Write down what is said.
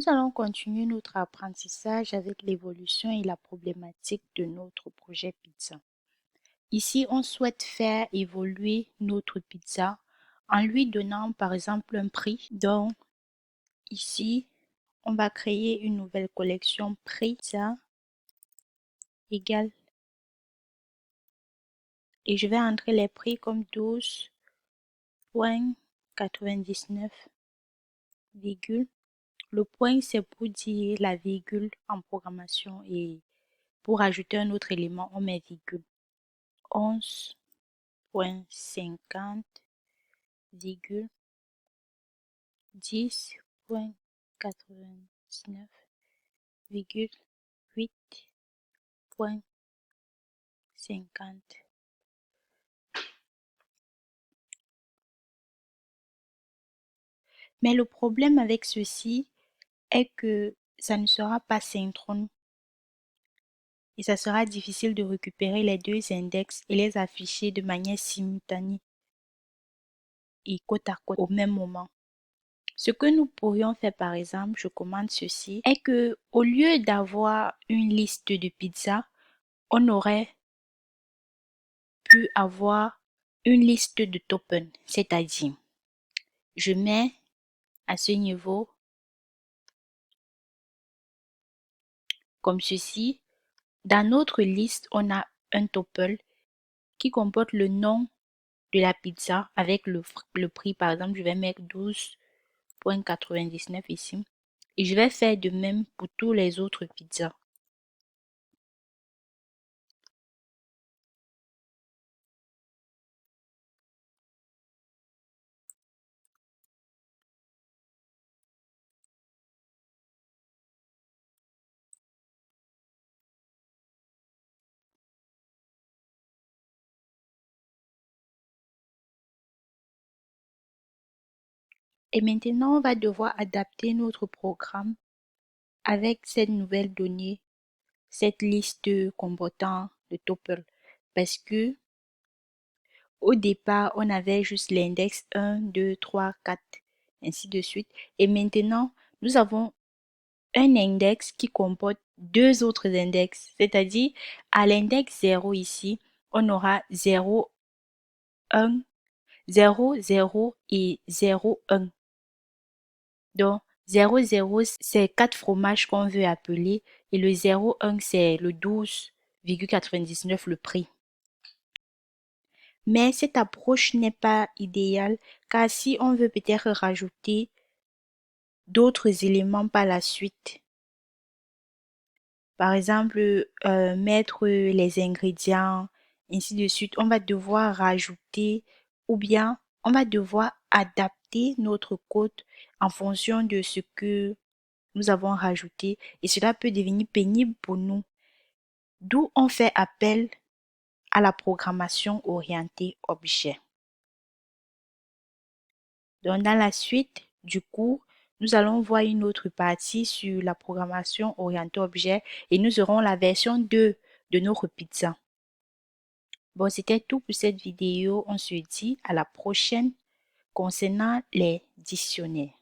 Nous allons continuer notre apprentissage avec l'évolution et la problématique de notre projet pizza. Ici, on souhaite faire évoluer notre pizza en lui donnant par exemple un prix. Donc, ici, on va créer une nouvelle collection prix pizza égale et je vais entrer les prix comme 12,99 virgule. Le point, c'est pour dire la virgule en programmation et pour ajouter un autre élément, on met virgule. 11,50 virgule 10,99 virgule 8,50. Mais le problème avec ceci est que ça ne sera pas synchrone et ça sera difficile de récupérer les deux index et les afficher de manière simultanée et côte à côte au même moment. Ce que nous pourrions faire par exemple, je commande ceci, est que au lieu d'avoir une liste de pizzas, on aurait pu avoir une liste de tokens, c'est-à-dire je mets à ce niveau comme ceci. Dans notre liste, on a un tuple qui comporte le nom de la pizza avec le prix. Par exemple, je vais mettre 12,99 ici. Et je vais faire de même pour tous les autres pizzas. Et maintenant, on va devoir adapter notre programme avec cette nouvelle donnée, cette liste comportant le tuple. Parce que au départ, on avait juste l'index 1, 2, 3, 4, ainsi de suite. Et maintenant, nous avons un index qui comporte deux autres index. C'est-à-dire, à l'index 0 ici, on aura 0, 1, 0, 0 et 0, 1. Donc, 0, 0, c'est 4 fromages qu'on veut appeler et le 0, 1, c'est le 12,99 le prix. Mais cette approche n'est pas idéale car si on veut peut-être rajouter d'autres éléments par la suite, par exemple mettre les ingrédients, ainsi de suite, on va devoir rajouter ou bien on va devoir adapter notre code en fonction de ce que nous avons rajouté et cela peut devenir pénible pour nous. D'où on fait appel à la programmation orientée objet. Donc, dans la suite du cours, nous allons voir une autre partie sur la programmation orientée objet et nous aurons la version 2 de notre pizza. Bon, c'était tout pour cette vidéo. On se dit à la prochaine concernant les dictionnaires.